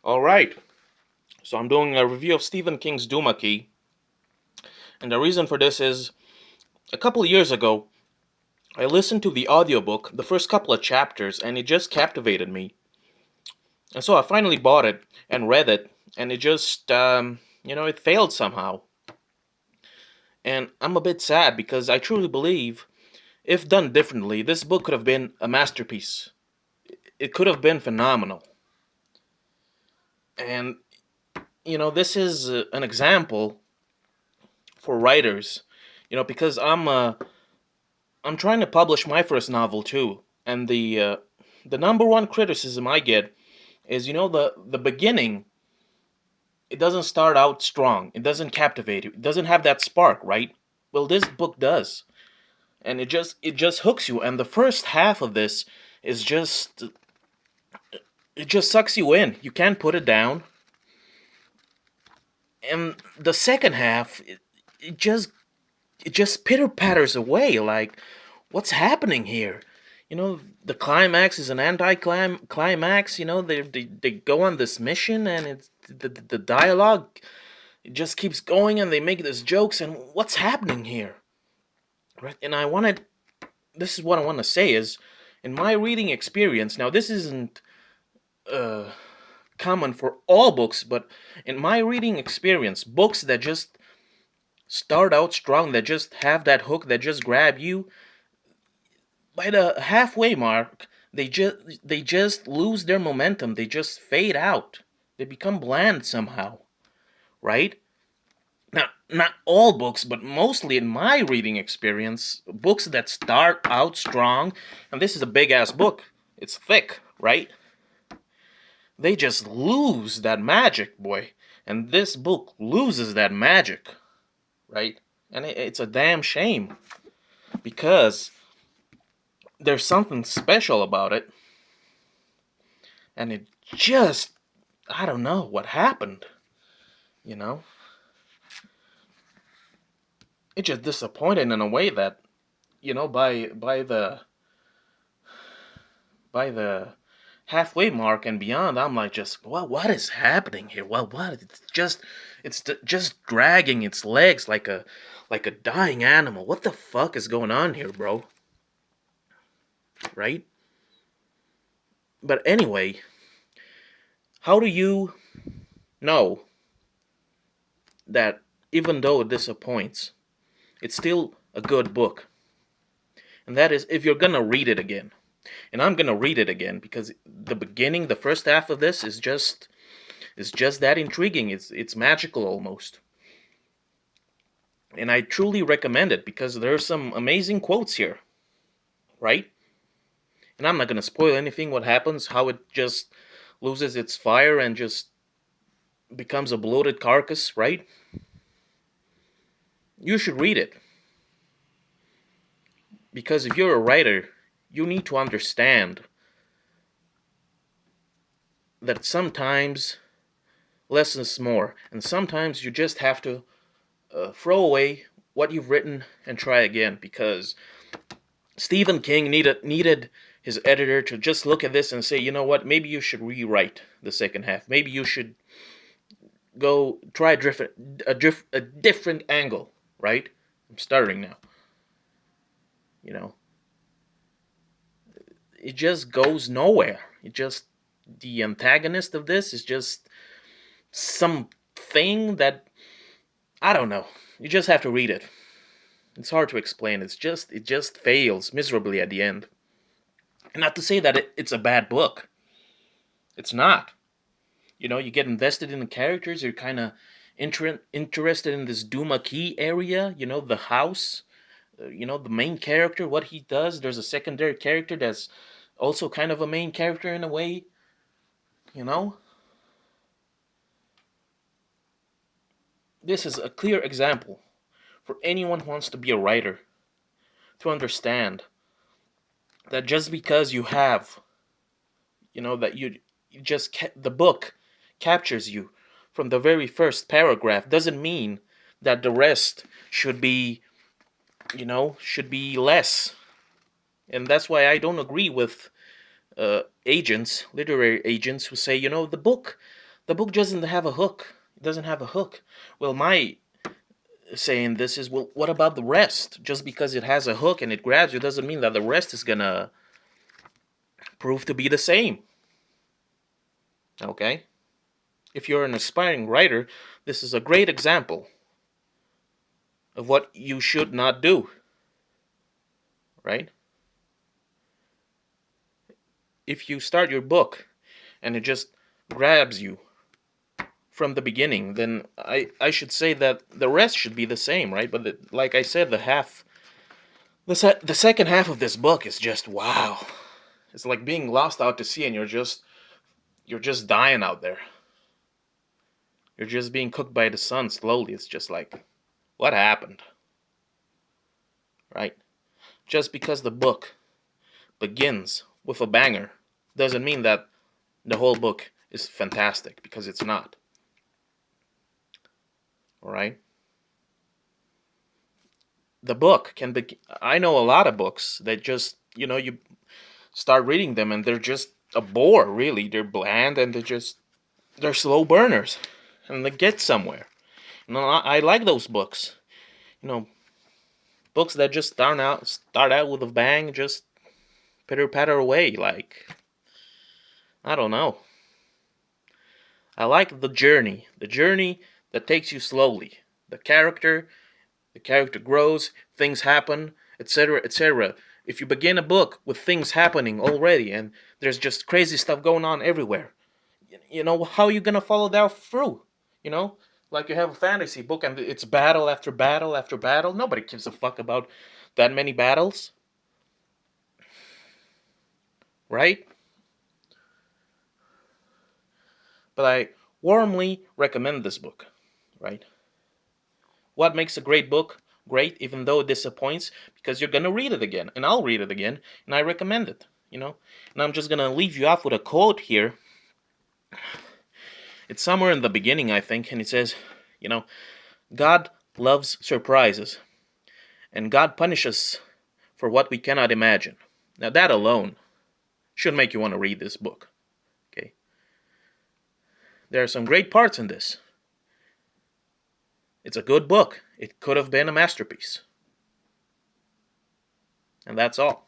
All right. So I'm doing a review of Stephen King's Duma, and the reason for this is a couple of years ago, I listened to the audiobook, the first couple of chapters, and it just captivated me. And so I finally bought it and read it, and it just, it failed somehow. And I'm a bit sad because I truly believe, if done differently, this book could have been a masterpiece. It could have been phenomenal. And, this is an example for writers, because I'm trying to publish my first novel too, and the number one criticism I get is the beginning. It doesn't start out strong. It doesn't captivate you. It doesn't have that spark, right? Well, this book does, and it just hooks you. And the first half of this is just it just sucks you in. You can't put it down. And the second half, it just pitter patters away. Like, what's happening here? The climax is an anti-climax. They go on this mission, and it's the dialogue. It just keeps going, and they make these jokes. And what's happening here, right? And this is what I want to say is, in my reading experience. Now, this isn't uh, common for all books, but in my reading experience, books that just start out strong, that just have that hook, that just grab you, by the halfway mark, they just lose their momentum. They just fade out. They become bland somehow, right? Now, not all books, but mostly in my reading experience, books that start out strong, and this is a big ass book. It's thick, right? They just lose that magic, boy. And this book loses that magic, right? And it's a damn shame because there's something special about it, and it just, I don't know what happened, you know? It just disappointed in a way that, by the halfway mark and beyond, I'm like, just what is happening here? What? It's just dragging its legs like a dying animal. What the fuck is going on here, bro? Right? But anyway, how do you know that even though it disappoints, it's still a good book? And that is if you're gonna read it again. And I'm gonna read it again because the beginning, the first half of this is just that intriguing. It's magical almost. And I truly recommend it because there's some amazing quotes here, right? And I'm not gonna spoil anything what happens, how it just loses its fire and just becomes a bloated carcass, right? You should read it. Because if you're a writer, you need to understand that sometimes less is more, and sometimes you just have to throw away what you've written and try again. Because Stephen King needed his editor to just look at this and say, you know what, maybe you should rewrite the second half. Maybe you should go try a different angle, right? I'm stuttering now. You know, it just goes nowhere. The antagonist of this is just something that, I don't know. You just have to read it. It's hard to explain. It just fails miserably at the end. And not to say that it's a bad book. It's not. You get invested in the characters. You're kind of interested in this Duma Key area. The house. The main character, what he does. There's a secondary character that's also kind of a main character in a way. You know, this is a clear example for anyone who wants to be a writer to understand that just because you have, that you just the book captures you from the very first paragraph doesn't mean that the rest should be less. And that's why I don't agree with literary agents who say, the book The book doesn't have a hook. It doesn't have a hook. Well, my saying this is, well, what about the rest? Just because it has a hook and it grabs you doesn't mean that the rest is gonna prove to be the same. Okay? If you're an aspiring writer, this is a great example of what you should not do, right? If you start your book and it just grabs you from the beginning, then I should say that the rest should be the same, right? But like I said, the second half of this book is just wow. It's like being lost out to sea and you're just dying out there. You're just being cooked by the sun slowly. It's just like, what happened? Right? Just because the book begins with a banger doesn't mean that the whole book is fantastic, because it's not. Alright? The book can be. I know a lot of books that just, you start reading them and they're just a bore, really. They're bland and they're slow burners. And they get somewhere. I like those books. You know, books that just start out with a bang, just pitter patter away. Like, I don't know. I like the journey that takes you slowly. The character grows, things happen, etc., etc. If you begin a book with things happening already and there's just crazy stuff going on everywhere, how are you gonna follow that through? You know, like you have a fantasy book and it's battle after battle after battle. Nobody gives a fuck about that many battles, right? But I warmly recommend this book, right? What makes a great book great, even though it disappoints? Because you're gonna read it again, and I'll read it again, and I recommend it. And I'm just gonna leave you off with a quote here. It's somewhere in the beginning, I think, and it says, you know, God loves surprises, and God punishes for what we cannot imagine. Now that alone should make you want to read this book. Okay, there are some great parts in this. It's a good book. It could have been a masterpiece. And that's all.